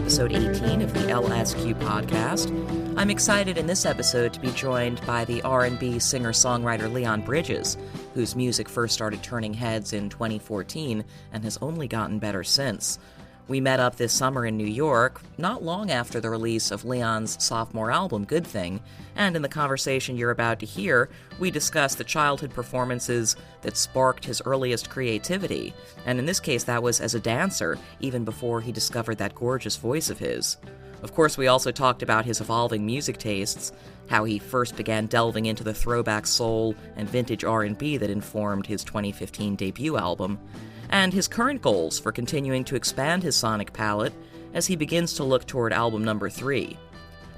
episode 18 of the LSQ podcast. I'm excited in this episode to be joined by the R&B singer-songwriter Leon Bridges, whose music first started turning heads in 2014 and has only gotten better since. We met up this summer in New York, not long after the release of Leon's sophomore album, Good Thing, and in the conversation you're about to hear, we discussed the childhood performances that sparked his earliest creativity, and in this case that was as a dancer, even before he discovered that gorgeous voice of his. Of course, we also talked about his evolving music tastes, how he first began delving into the throwback soul and vintage R&B that informed his 2015 debut album, and his current goals for continuing to expand his sonic palette as he begins to look toward album number 3.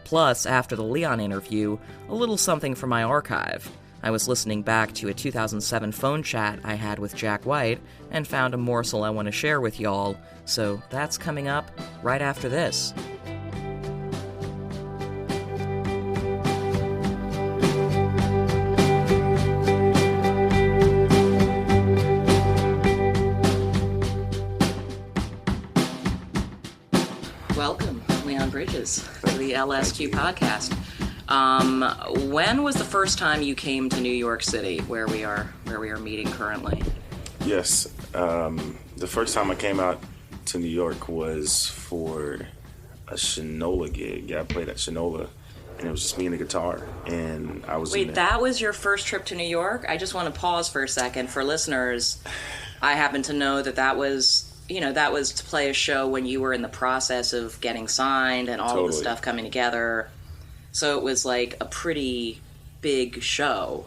Plus, after the Leon interview, a little something from my archive. I was listening back to a 2007 phone chat I had with Jack White and found a morsel I want to share with y'all, so that's coming up right after this. For the LSQ podcast. When was the first time you came to New York City, where we are meeting currently? Yes, the first time I came out to New York was for a Shinola gig. Yeah, I played at Shinola, and it was just me and the guitar. And I was that was your first trip to New York? I just want to pause for a second for listeners. I happen to know that was. That was to play a show when you were in the process of getting signed and all of the stuff coming together. So it was like a pretty big show.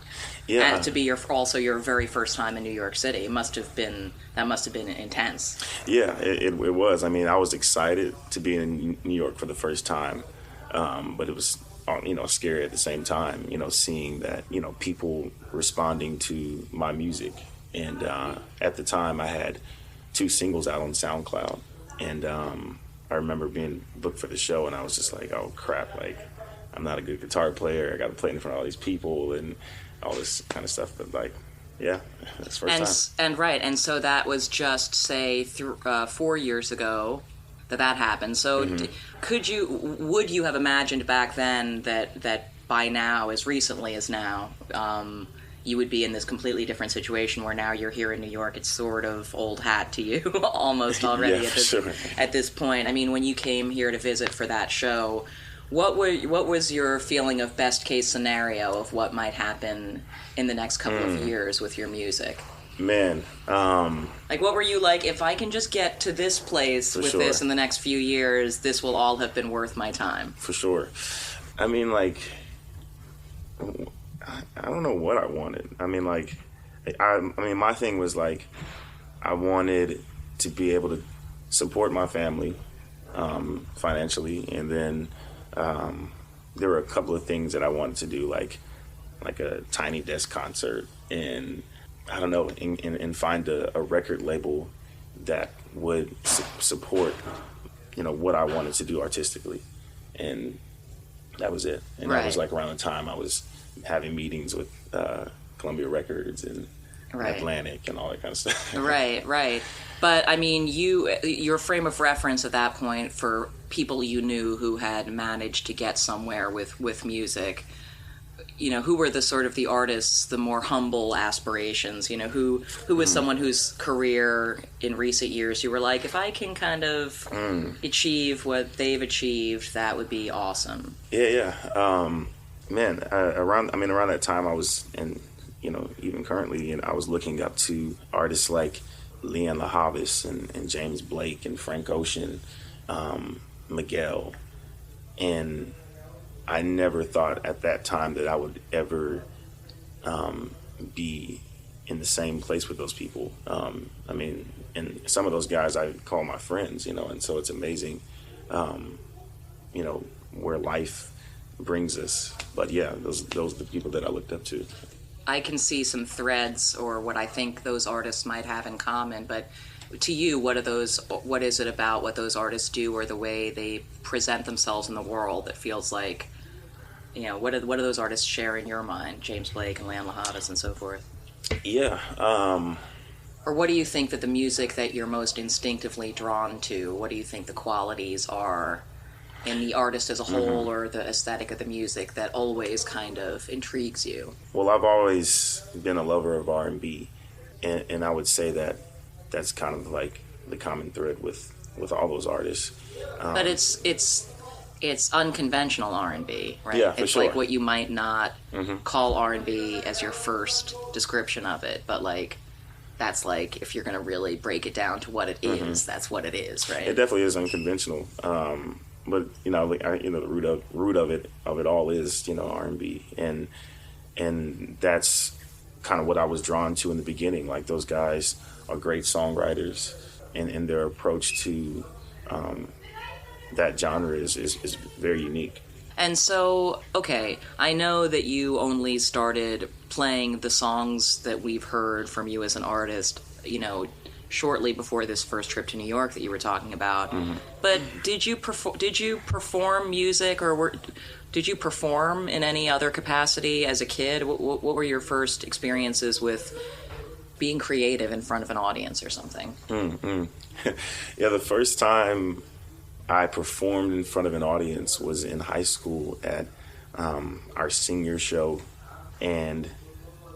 Yeah. And to be your very first time in New York City. That must have been intense. Yeah, it was. I mean, I was excited to be in New York for the first time. But it was, scary at the same time, seeing that, people responding to my music. And at the time I had 2 singles out on SoundCloud, and I remember being booked for the show, and I was just like, oh crap, like I'm not a good guitar player, I got to play in front of all these people and all this kind of stuff, but like, yeah, that's the first time. And so that was just, say, 4 years ago that happened. So would you have imagined back then that by now, as recently as now, you would be in this completely different situation where now you're here in New York? It's sort of old hat to you almost already at this point. I mean, when you came here to visit for that show, what was your feeling of best case scenario of what might happen in the next couple of years with your music? Man. Like, what were you like, if I can just get to this place with this in the next few years, this will all have been worth my time? For sure. I mean, like, I don't know what I wanted. I mean, like, my thing was, like, I wanted to be able to support my family financially, and then there were a couple of things that I wanted to do, like a tiny desk concert, and I don't know, and find a record label that would support, what I wanted to do artistically, and that was it. And that was like around the time I was having meetings with Columbia Records and Atlantic and all that kind of stuff. Right. But I mean, your frame of reference at that point for people you knew who had managed to get somewhere with music, who were the sort of the artists, the more humble aspirations, who was someone whose career in recent years you were like, if I can kind of achieve what they've achieved, that would be awesome. Yeah. Man, around that time I was, and even currently, I was looking up to artists like Leon LaHavis and James Blake and Frank Ocean, Miguel, and I never thought at that time that I would ever be in the same place with those people. I mean, and some of those guys I call my friends, and so it's amazing, where life brings us. But yeah, those are the people that I looked up to. I can see some threads or what I think those artists might have in common, but to you, what is it about what those artists do or the way they present themselves in the world that feels like, what do those artists share in your mind? James Blake and Leon LaHavis and so forth. Yeah. or what do you think that the music that you're most instinctively drawn to, what do you think the qualities are in the artist as a whole or the aesthetic of the music that always kind of intrigues you? Well, I've always been a lover of R&B, and I would say that that's kind of like the common thread with all those artists. But it's unconventional R&B, right? Yeah, for it's sure. like what you might not call R&B as your first description of it, but like that's like if you're going to really break it down to what it is, that's what it is, right? It definitely is unconventional. But the root of it all is R&B, and that's kind of what I was drawn to in the beginning. Like, those guys are great songwriters, and their approach to that genre is very unique. And so, okay, I know that you only started playing the songs that we've heard from you as an artist, shortly before this first trip to New York that you were talking about. But did you perform music, or did you perform in any other capacity as a kid? What were your first experiences with being creative in front of an audience or something? Yeah, the first time I performed in front of an audience was in high school at our senior show, and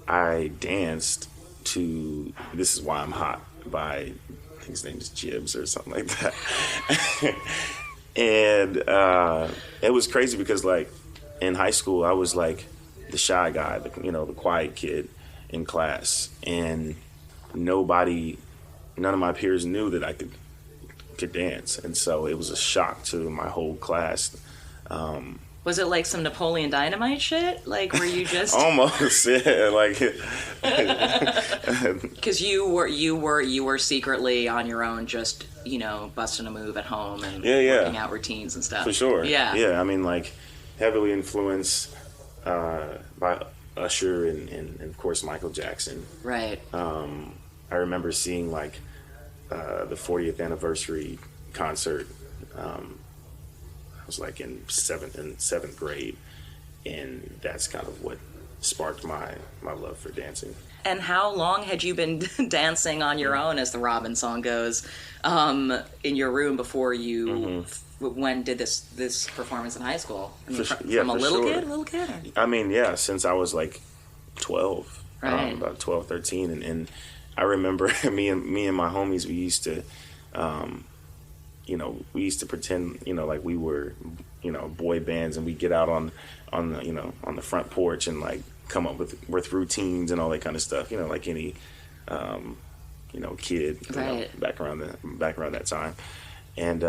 I danced to "This Is Why I'm Hot" by, I think his name is Jibbs or something like that. And it was crazy because, like, in high school I was like the shy guy, the quiet kid in class, and none of my peers knew that I could dance, and so it was a shock to my whole class. Was it like some Napoleon Dynamite shit? Like, were you just almost, yeah, like because you were secretly on your own, just busting a move at home and working out routines and stuff. For sure, yeah. I mean, like, heavily influenced by Usher and of course Michael Jackson. Right. I remember seeing like the 40th anniversary concert. I was like in seventh grade, and that's kind of what sparked my love for dancing. And how long had you been dancing on your own, as the Robin song goes, in your room before you when did this performance in high school? I mean, from a little kid? Or? I mean, yeah, since I was like 12, right. About 12, 13, and I remember me and my homies, we used to pretend, like we were, boy bands, and we'd get out on the front porch and like come up with routines and all that kind of stuff, like any, kid, right. back around that time. And,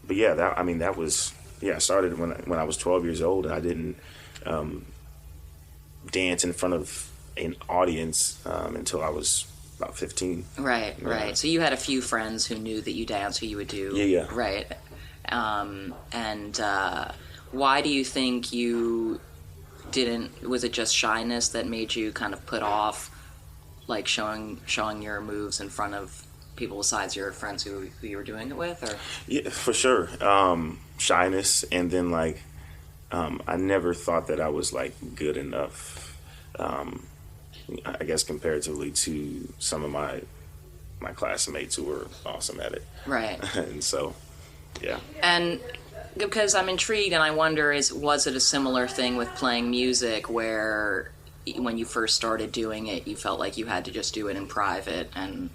but yeah, that was, I started when I was 12 years old, and I didn't, dance in front of an audience, until I was about 15. Right. So you had a few friends who knew that you danced, who you would do. Yeah. Right. And why do you think you didn't? Was it just shyness that made you kind of put off, like showing your moves in front of people besides your friends who you were doing it with? Or? Yeah, for sure. Shyness, and then like I never thought that I was like good enough. I guess comparatively to some of my classmates who were awesome at it. Right. And so, yeah. And because I'm intrigued, and I wonder, was it a similar thing with playing music, where when you first started doing it, you felt like you had to just do it in private and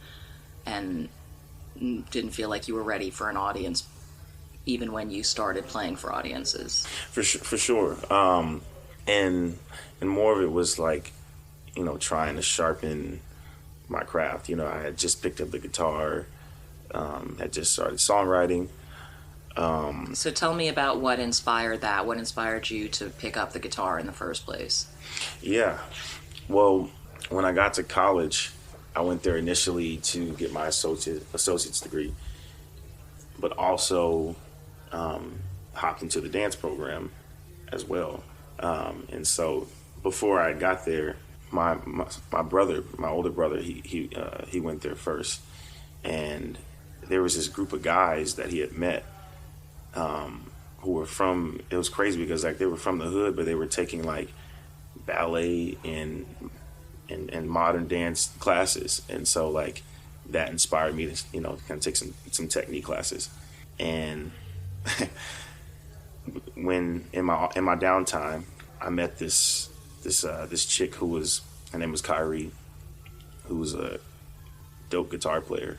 didn't feel like you were ready for an audience, even when you started playing for audiences? For sure. And more of it was like, trying to sharpen my craft. I had just picked up the guitar, had just started songwriting. So tell me about what inspired that. What inspired you to pick up the guitar in the first place? Yeah. Well, when I got to college, I went there initially to get my associate's degree, but also hopped into the dance program as well. And so before I got there, my brother, my older brother, he went there first, and there was this group of guys that he had met, who were from. It was crazy because like they were from the hood, but they were taking like ballet and in modern dance classes, and so like that inspired me to kind of take some technique classes. And when in my downtime, I met this chick her name was Kyrie, who was a dope guitar player.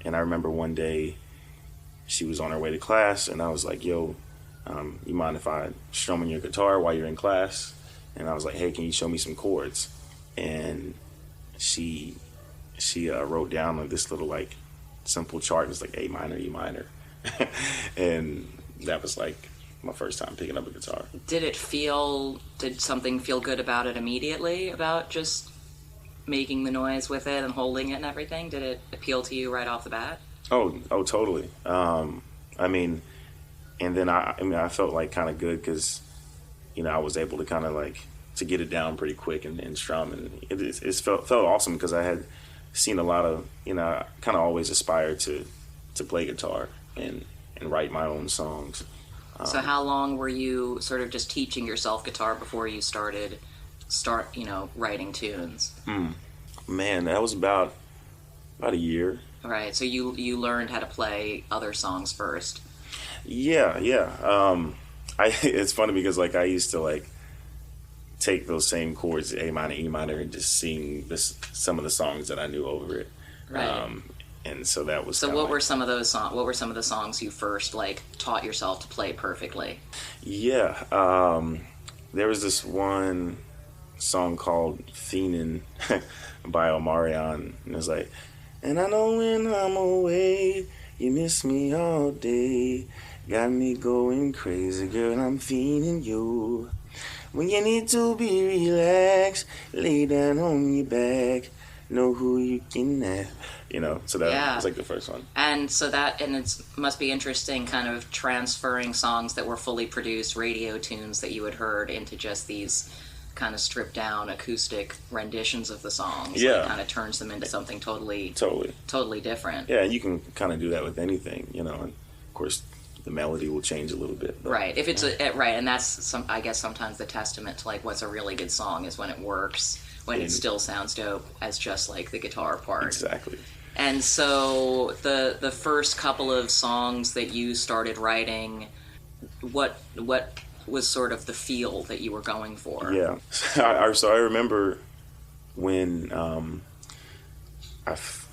And I remember one day she was on her way to class, and I was like, yo, you mind if I strum on your guitar while you're in class? And I was like, hey, can you show me some chords? And she wrote down on this little like simple chart. It's like A minor, E minor. And that was like my first time picking up a guitar. Did something feel good about it immediately, about just making the noise with it and holding it and everything? Did it appeal to you right off the bat? Oh, totally. I mean, and then I felt like kind of good because, I was able to kind of like to get it down pretty quick and strum, and it felt awesome because I had seen a lot of, I kind of always aspired to play guitar and write my own songs. So how long were you sort of just teaching yourself guitar before you start writing tunes? Man, that was about a year. Right. So you learned how to play other songs first. Yeah. It's funny because like I used to like take those same chords, A minor, E minor, and just sing some of the songs that I knew over it. Right. And so that was. So what were some of those songs? What were some of the songs you first like taught yourself to play perfectly? Yeah, there was this one song called "Fiendin" by Omarion, and it was like, and I know when I'm away, you miss me all day, got me going crazy, girl, I'm fiending you. When you need to be relaxed, lay down on your back, know who you can have. So that was like the first one. And so it must be interesting kind of transferring songs that were fully produced radio tunes that you had heard into just these kind of stripped down acoustic renditions of the songs. Yeah. It kind of turns them into something totally different. Yeah, and you can kind of do that with anything, and of course the melody will change a little bit. But, right. If it's right, and that's I guess sometimes the testament to like what's a really good song is when it works, when it still sounds dope as just like the guitar part. Exactly. And so the first couple of songs that you started writing, what was sort of the feel that you were going for? Yeah. So I remember when I've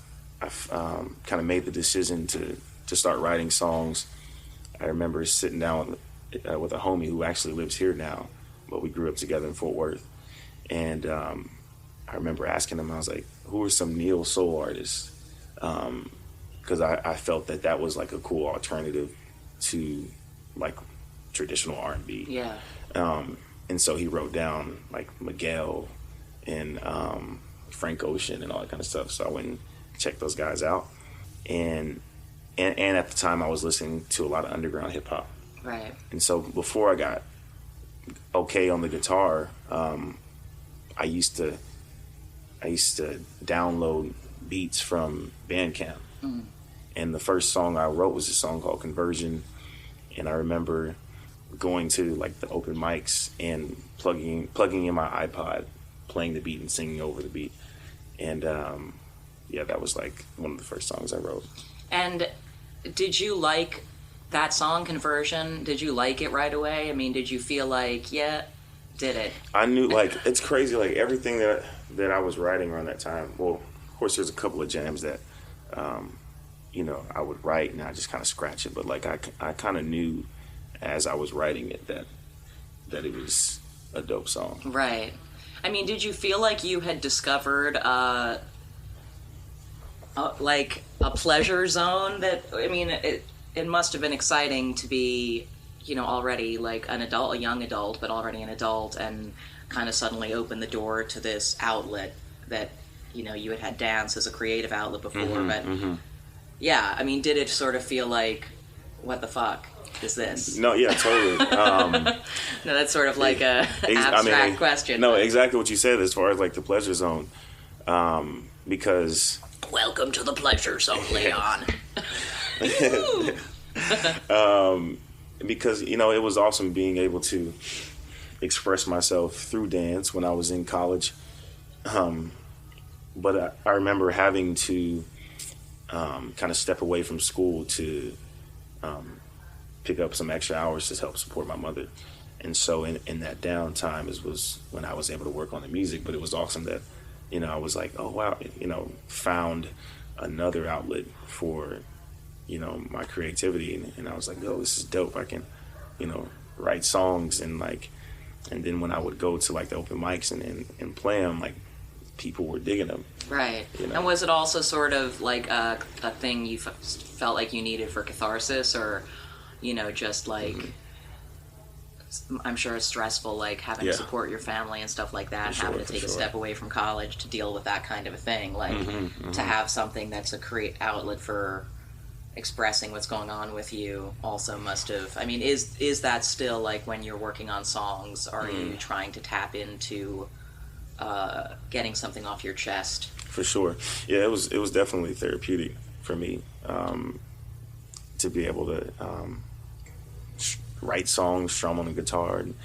kind of made the decision to start writing songs. I remember sitting down with a homie who actually lives here now, but we grew up together in Fort Worth. And I remember asking him, I was like, who are some neo soul artists? Because I felt that was like a cool alternative to like traditional R&B. Yeah. And so he wrote down like Miguel and Frank Ocean and all that kind of stuff. So I went and checked those guys out. And at the time I was listening to a lot of underground hip hop. Right. And so before I got okay on the guitar, I used to download beats from Bandcamp. Mm. And the first song I wrote was a song called Conversion. And I remember going to like the open mics and plugging in my iPod, playing the beat and singing over the beat. And that was like one of the first songs I wrote. And did you like that song, Conversion? Did you like it right away? I mean, did you feel like, yeah, did it? I knew, like, it's crazy, like everything that I was writing around that time. Well, of course, there's a couple of jams that, I would write and I just kind of scratch it. But like, I kind of knew as I was writing it that it was a dope song. Right. I mean, did you feel like you had discovered like a pleasure zone that, I mean, it must have been exciting to be, already like an adult, a young adult, but already an adult, and kind of suddenly open the door to this outlet that, you had dance as a creative outlet before, but yeah, I mean, did it sort of feel like, what the fuck is this? No, yeah, totally. No, that's sort of like a abstract question. No, exactly what you said as far as like the pleasure zone, because... Welcome to the pleasure zone, Leon. Because, it was awesome being able to express myself through dance when I was in college. But I remember having to kind of step away from school to pick up some extra hours to help support my mother. And so in that downtime was when I was able to work on the music. But it was awesome that, I was like, oh, wow, found another outlet for, my creativity. And I was like, oh, this is dope. I can, write songs and then when I would go to the open mics and play them, people were digging them. Right. And was it also sort of like a thing you felt like you needed for catharsis, or, just I'm sure it's stressful, having to support your family and stuff like that, having to take a step away from college to deal with that kind of a thing, to have something that's a outlet for expressing what's going on with you also must have, is that still when you're working on songs, are you trying to tap into getting something off your chest? For sure. Yeah, it was definitely therapeutic for me to be able to write songs, strum on the guitar, and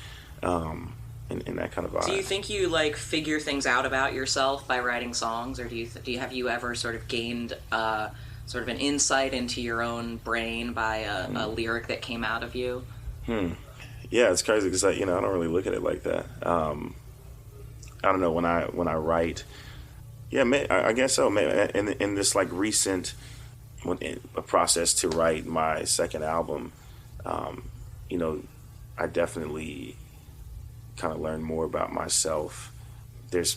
that kind of vibe. Do you think you figure things out about yourself by writing songs, or have you ever sort of gained sort of an insight into your own brain by a lyric that came out of you? Yeah, it's crazy because I don't really look at it like that. I don't know, when I write, I guess so. In this recent a process to write my second album, I definitely kind of learned more about myself. There's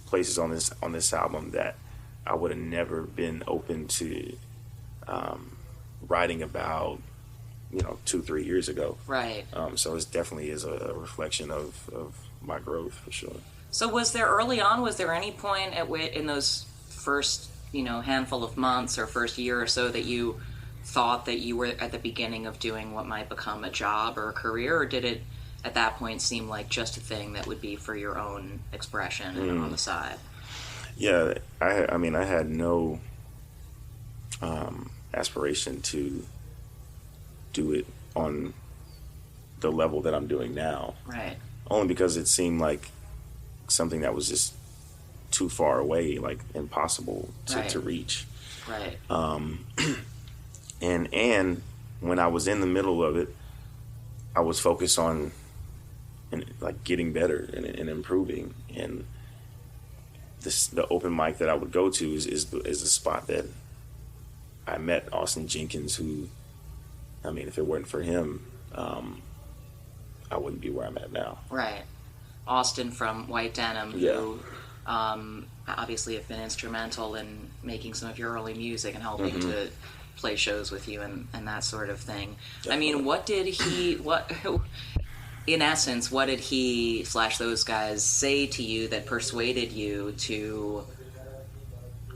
places on this album that I would have never been open to writing about 2-3 years ago. Right. So it definitely is a reflection of my growth, for sure. So was there any point in those first handful of months or first year or so that you thought that you were at the beginning of doing what might become a job or a career, or did it at that point seem like just a thing that would be for your own expression and on the side? Yeah, I had no aspiration to do it on the level that I'm doing now. Right. Only because it seemed like something that was just too far away, impossible to reach. Right. And when I was in the middle of it, I was focused on getting better and improving. And the open mic that I would go to is the spot that I met Austin Jenkins, who, if it weren't for him, I wouldn't be where I'm at now. Right. Austin from White Denim, who obviously have been instrumental in making some of your early music and helping to play shows with you and that sort of thing. Definitely. In essence, what did he / those guys say to you that persuaded you to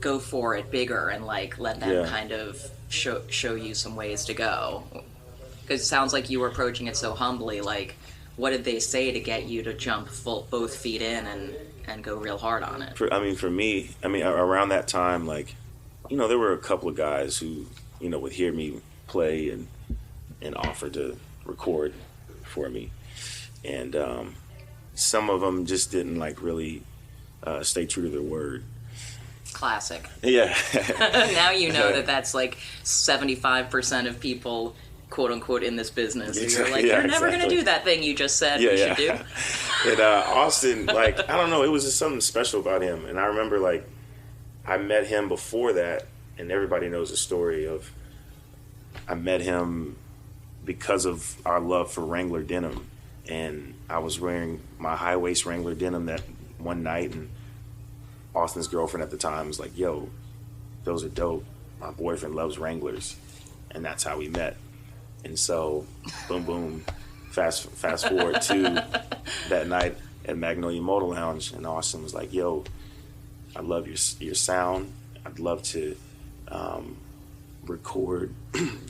go for it bigger and let them kind of show you some ways to go? Because it sounds like you were approaching it so humbly. What did they say to get you to jump both feet in and go real hard on it? For me, around that time, there were a couple of guys who, would hear me play and offer to record for me. And some of them just didn't really stay true to their word. Classic. Yeah. Now you know that's 75% of people, quote unquote, in this business. You're you're never going to do that thing you just said we should do. And Austin, I don't know, it was just something special about him. And I remember I met him before that, and everybody knows the story of I met him because of our love for Wrangler denim. And I was wearing my high-waist Wrangler denim that one night, and Austin's girlfriend at the time was like, yo, those are dope. My boyfriend loves Wranglers. And that's how we met. And so, boom, boom, fast forward to that night at Magnolia Motor Lounge, and Austin was like, yo, I love your sound. I'd love to record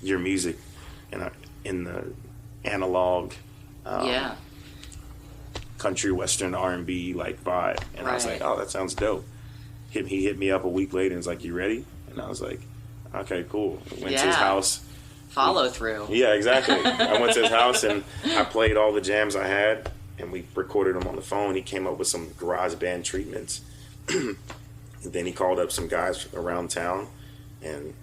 your music in the analog country western R&B vibe. And I was like, oh, that sounds dope. He hit me up a week later and was like, you ready? And I was like, okay, cool. Went to his house. Follow through. Yeah, exactly. I went to his house and I played all the jams I had, and we recorded them on the phone. He came up with some garage band treatments. Then he called up some guys around town, and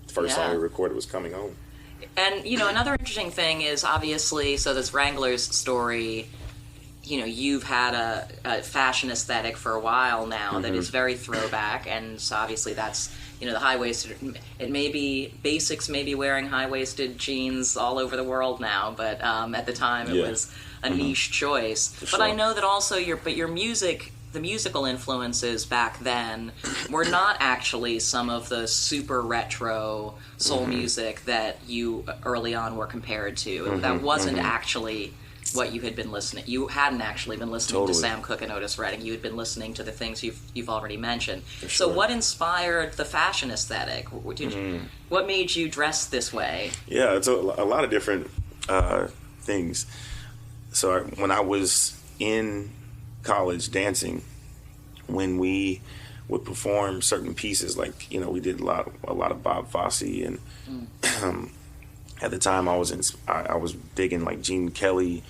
the first song we recorded was Coming Home. And, another interesting thing is obviously, so this Wranglers story, you've had a fashion aesthetic for a while now that is very throwback, and so obviously that's, the high-waisted, it may be, basics may be wearing high-waisted jeans all over the world now, but at the time it was a niche choice. But I know that also your music, the musical influences back then were not actually some of the super retro soul music that you early on were compared to. That wasn't actually what you had been listening. You hadn't actually been listening to Sam Cooke and Otis Redding. You had been listening to the things you've already mentioned. So what inspired the fashion aesthetic? What made you dress this way? Yeah, it's a lot of different things. So when I was in college dancing, when we would perform certain pieces, like we did a lot of Bob Fosse, and at the time I was digging like Gene Kelly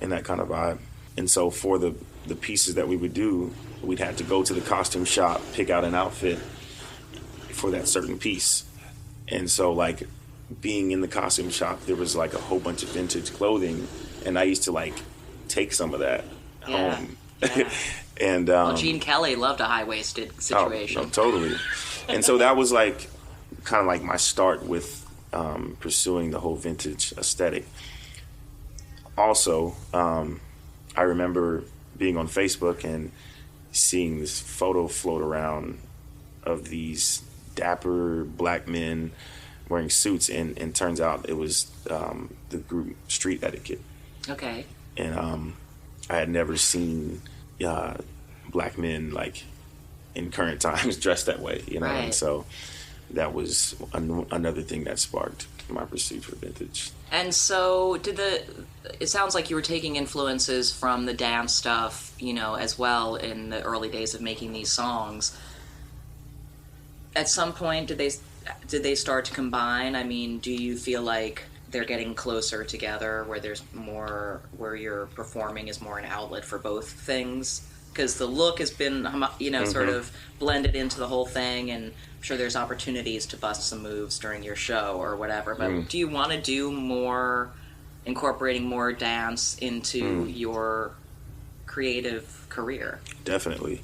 and that kind of vibe. And so for the pieces that we would do, we'd have to go to the costume shop, pick out an outfit for that certain piece. And so like being in the costume shop, there was like a whole bunch of vintage clothing, and I used to like take some of that home. Yeah. And Gene Kelly loved a high-waisted situation. Oh, no, totally. And so that was like kind of like my start with pursuing the whole vintage aesthetic. Also, I remember being on Facebook and seeing this photo float around of these dapper black men wearing suits, and turns out it was the group Street Etiquette. Okay. And I had never seen black men like in current times dressed that way, Right. And so that was another thing that sparked my pursuit for vintage. And so it sounds like you were taking influences from the dance stuff, as well in the early days of making these songs. At some point, did they start to combine? I mean, do you feel like they're getting closer together, where there's more, where your performing is more an outlet for both things? Because the look has been, sort of blended into the whole thing, and I'm sure there's opportunities to bust some moves during your show or whatever. But do you want to do more, incorporating more dance into your creative career? Definitely.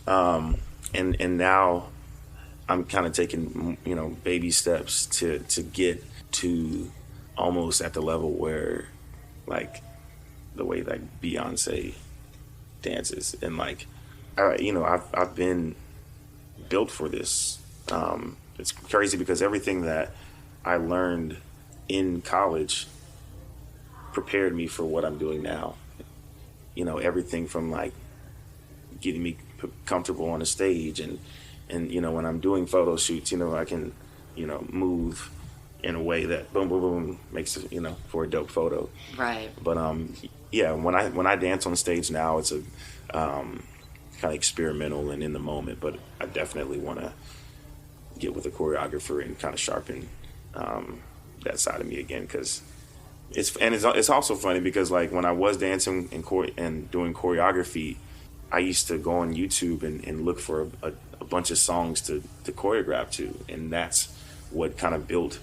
And now I'm kind of taking, baby steps to get to almost at the level where, like, the way like Beyonce dances, and like, I've been built for this. It's crazy because everything that I learned in college prepared me for what I'm doing now. Everything from like getting me comfortable on a stage, and when I'm doing photo shoots, I can move in a way that boom, boom, boom makes it, for a dope photo. Right. But when I dance on stage now, it's a kind of experimental and in the moment. But I definitely want to get with a choreographer and kind of sharpen that side of me again, because it's also funny because like when I was dancing and doing choreography, I used to go on YouTube and look for a bunch of songs to choreograph to, and that's what kind of built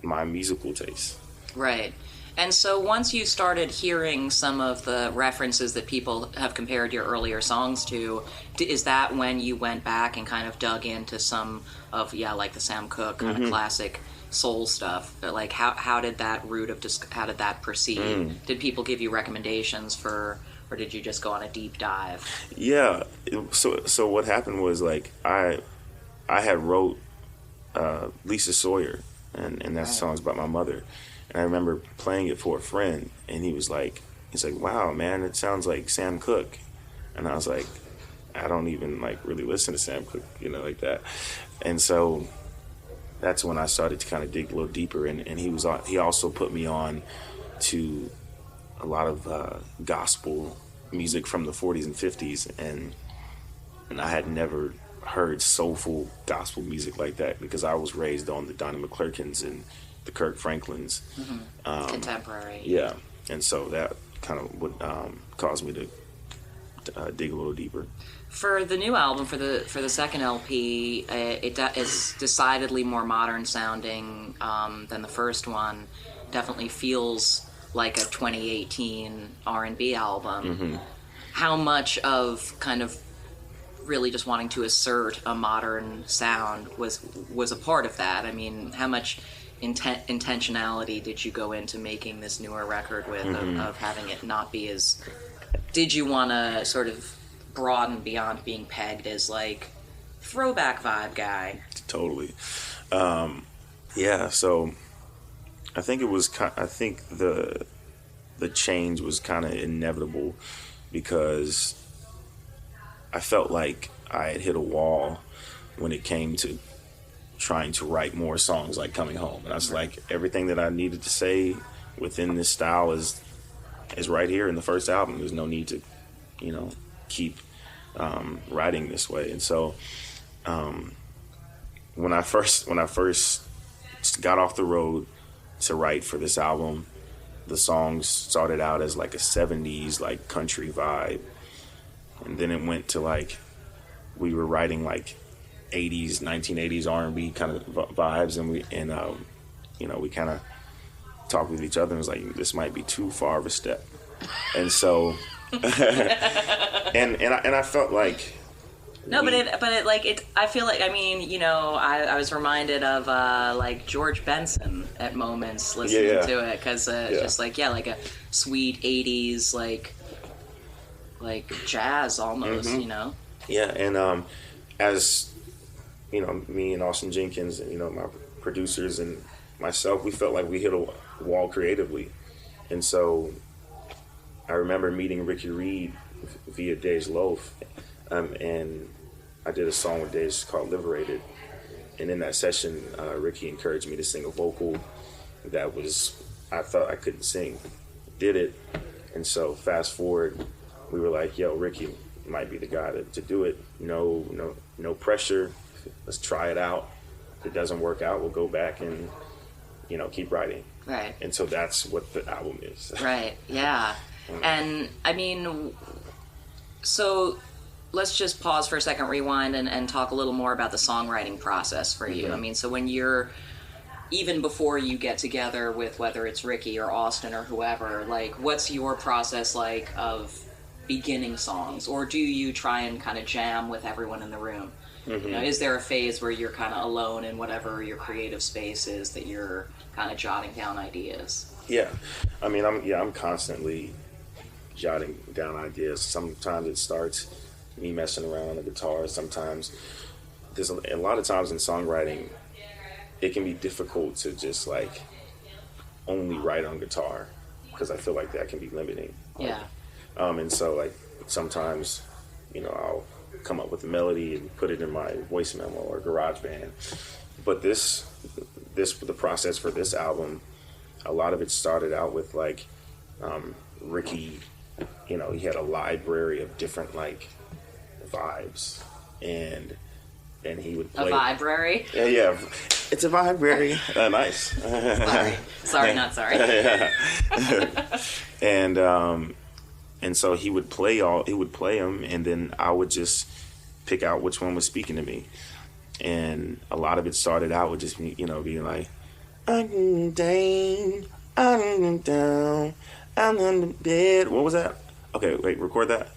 my musical taste. Right. And so once you started hearing some of the references that people have compared your earlier songs to, is that when you went back and kind of dug into some of, like the Sam Cooke kind of classic soul stuff? Like how did that how did that proceed? Did people give you recommendations for, or did you just go on a deep dive? Yeah. So what happened was like I had wrote Lisa Sawyer, and that song's about my mother. And I remember playing it for a friend, and he's like, wow, man, it sounds like Sam Cooke. And I was like, I don't even like really listen to Sam Cooke, like that. And so that's when I started to kind of dig a little deeper. And he also put me on to a lot of gospel music from the 40s and 50s. And I had never heard soulful gospel music like that because I was raised on the Donnie McClurkins and the Kirk Franklins. Contemporary. Yeah. And so that kind of what caused me to dig a little deeper. For the new album, for the second LP, it is decidedly more modern sounding than the first one. Definitely feels like a 2018 R&B album. Mm-hmm. How much of kind of really just wanting to assert a modern sound was a part of that? I mean, how much intentionality did you go into making this newer record with, of having it not be as... Did you want to sort of broaden beyond being pegged as like throwback vibe guy? Totally. Yeah, so I think the change was kind of inevitable because I felt like I had hit a wall when it came to trying to write more songs like Coming Home. And I was like, everything that I needed to say within this style is right here in the first album. There's no need to, keep writing this way. And so when I first got off the road to write for this album, the songs started out as like a 70s like country vibe, and then it went to like we were writing like 1980s R&B kind of vibes, and we kind of talked with each other and was like, this might be too far of a step. And so and I felt like I feel like, I mean, I was reminded of like George Benson at moments listening to it, because just like a sweet 80s like jazz almost, Yeah, and as me and Austin Jenkins and my producers and myself, we felt like we hit a wall creatively. And so I remember meeting Ricky Reed via Dej Loaf, and I did a song with Dej called Liberated. And in that session, Ricky encouraged me to sing a vocal that I thought I couldn't sing. Did it. And so fast forward, we were like, yo, Ricky might be the guy to do it. No pressure. Let's try it out. If it doesn't work out, we'll go back and, keep writing. Right. And so that's what the album is. Right, yeah. And, I mean, so let's just pause for a second, rewind, and talk a little more about the songwriting process for you. I mean, so when even before you get together with whether it's Ricky or Austin or whoever, like, what's your process like of beginning songs? Or do you try and kind of jam with everyone in the room? Is there a phase where you're kind of alone in whatever your creative space is that you're kind of jotting down ideas? Yeah. I mean, I'm constantly jotting down ideas. Sometimes it starts me messing around on the guitar. Sometimes there's a lot of times in songwriting, it can be difficult to just like only write on guitar, because I feel like that can be limiting. Yeah. And so like sometimes, I'll come up with a melody and put it in my voice memo or GarageBand. But the process for this album, a lot of it started out with like Ricky, he had a library of different like vibes, and he would play. A library? Yeah, it's a library. Nice. Sorry, not sorry. And so he would play them, and then I would just pick out which one was speaking to me. And a lot of it started out with just me, being like, I'm down, I'm down, I'm on the bed. What was that? Okay, wait, record that.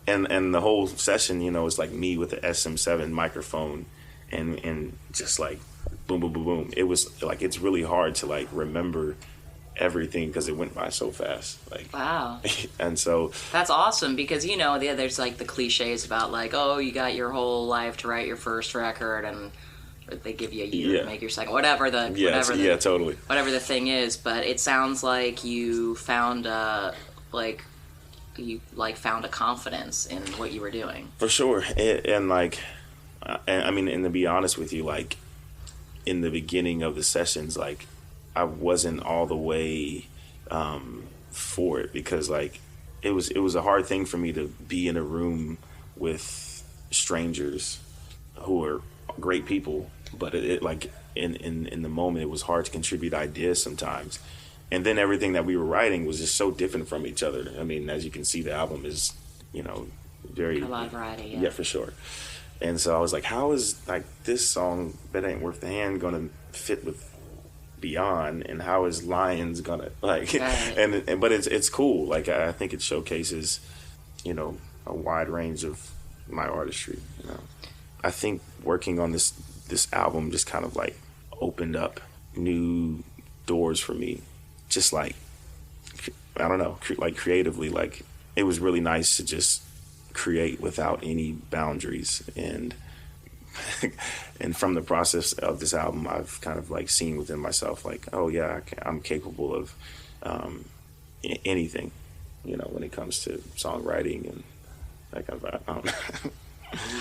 And the whole session, it's like me with the SM7 microphone and just like boom, boom, boom, boom. It was like, it's really hard to like remember everything because it went by so fast. Like, wow. And so that's awesome, because there's like the cliches about like, oh, you got your whole life to write your first record, and they give you a year to make your second, whatever the thing is. But it sounds like you found found a confidence in what you were doing. For sure. And to be honest with you, like in the beginning of the sessions, like I wasn't all the way for it, because like it was a hard thing for me to be in a room with strangers who are great people, but it like in the moment it was hard to contribute ideas sometimes. And then everything that we were writing was just so different from each other. I mean, as you can see, the album is, very... A lot of variety, yeah, for sure. And so I was like, how is, like, this song, Bet Ain't Worth the Hand, going to fit with Beyond? And how is Lions going to, like... Right. But it's cool. Like, I think it showcases, a wide range of my artistry, I think working on this album just kind of, like, opened up new doors for me. Just like, I don't know, like creatively, like it was really nice to just create without any boundaries. And from the process of this album, I've kind of like seen within myself, like, oh yeah, I'm capable of anything, when it comes to songwriting and that kind of, I don't know.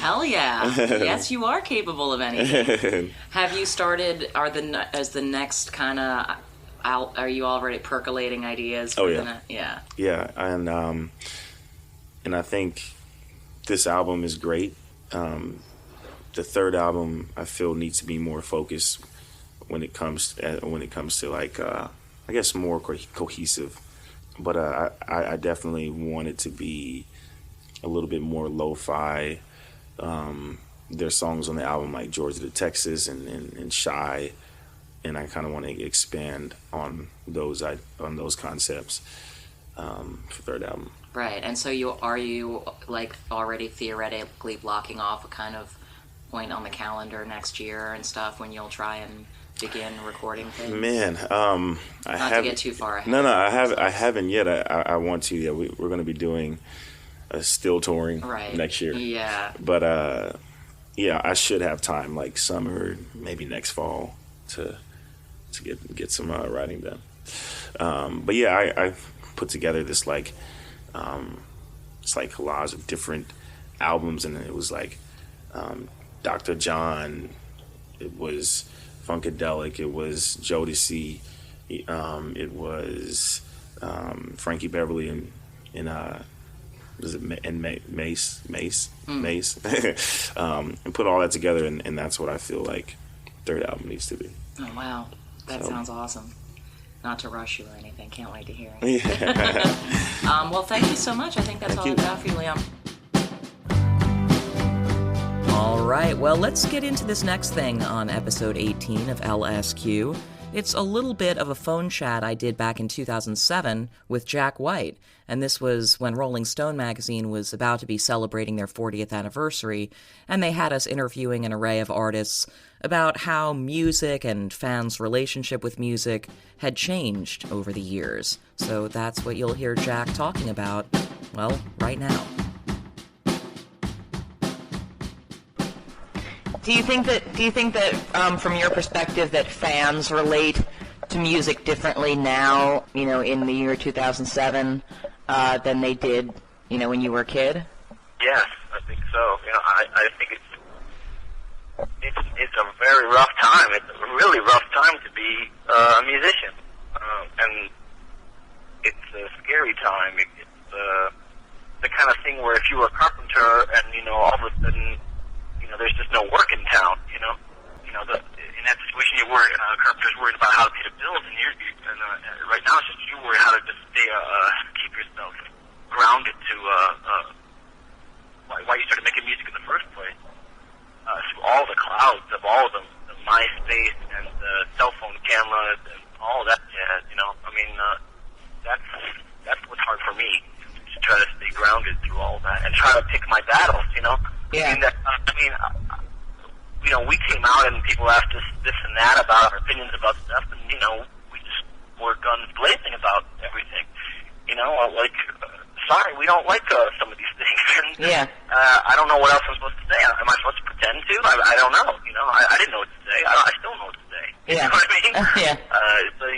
Hell yeah. Yes, you are capable of anything. Have you started, as the next kind of... are you already percolating ideas? Oh yeah, yeah. And I think this album is great. The third album I feel needs to be more focused when it comes to like I guess more cohesive. But I definitely want it to be a little bit more lo-fi. There's songs on the album like Georgia to Texas and Shy. And I kind of want to expand on those concepts for third album. Right, and so are you like already theoretically blocking off a kind of point on the calendar next year and stuff when you'll try and begin recording things? Man, not to get too far ahead. No, I haven't yet. I want to. Yeah, we're going to be doing still touring next year. Yeah, but yeah, I should have time like summer, maybe next fall to get some writing done. But yeah, I put together this like it's like collage of different albums, and it was like Dr. John, it was Funkadelic, it was Jodeci, it was Frankie Beverly and was it and Mace, and put all that together, and that's what I feel like third album needs to be. Oh wow. That sounds awesome. Not to rush you or anything. Can't wait to hear it. Yeah. Well, thank you so much. I think that's all I've got for you, Liam. All right. Well, let's get into this next thing on episode 18 of LSQ. It's a little bit of a phone chat I did back in 2007 with Jack White, and this was when Rolling Stone magazine was about to be celebrating their 40th anniversary, and they had us interviewing an array of artists about how music and fans' relationship with music had changed over the years. So that's what you'll hear Jack talking about, well, right now. Do you think that from your perspective that fans relate to music differently now, in the year 2007 than they did, when you were a kid? Yes, I think so. I think it's a very rough time. It's a really rough time to be a musician, and it's a scary time. It's the kind of thing where if you were a carpenter and all of a sudden there's just no work in town, in that situation you worry, carpenter's worried about how to pay the bills, and right now it's just you worry how to just keep yourself grounded to why you started making music in the first place. Through all the clouds of all of them, the MySpace and the cell phone cameras and all that jazz, that's what's hard for me, to try to stay grounded through all that and try to pick my battles, Yeah. We came out and people asked us this and that about our opinions about stuff, and we just were guns blazing about everything. Sorry, we don't like some of these things. And, yeah. I don't know what else I'm supposed to say. Am I supposed to pretend to? I don't know. I didn't know what to say. I still know what to say. Yeah. You know what I mean? Yeah. So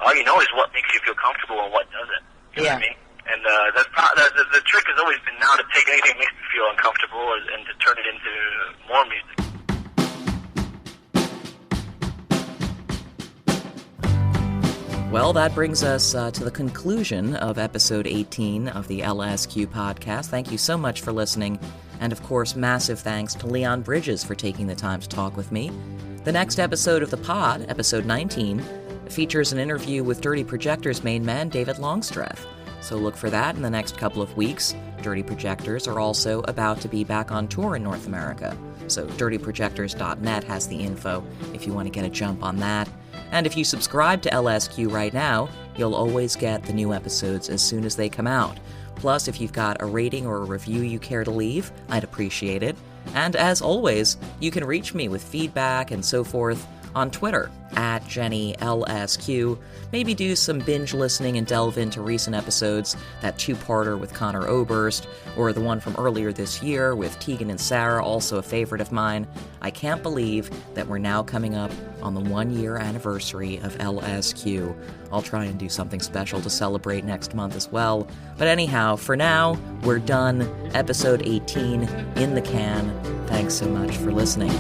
all you know is what makes you feel comfortable and what doesn't. You know what I mean? And the trick has always been now to take anything that makes me feel uncomfortable and to turn it into more music. Well, that brings us to the conclusion of episode 18 of the LSQ podcast. Thank you so much for listening. And of course, massive thanks to Leon Bridges for taking the time to talk with me. The next episode of the pod, episode 19, features an interview with Dirty Projectors main man David Longstreth. So look for that in the next couple of weeks. Dirty Projectors are also about to be back on tour in North America. So dirtyprojectors.net has the info if you want to get a jump on that. And if you subscribe to LSQ right now, you'll always get the new episodes as soon as they come out. Plus, if you've got a rating or a review you care to leave, I'd appreciate it. And as always, you can reach me with feedback and so forth on Twitter, @JennyLSQ. Maybe do some binge listening and delve into recent episodes, that two-parter with Connor Oberst, or the one from earlier this year with Tegan and Sarah, also a favorite of mine. I can't believe that we're now coming up on the 1-year anniversary of LSQ. I'll try and do something special to celebrate next month as well. But anyhow, for now, we're done. Episode 18 in the can. Thanks so much for listening.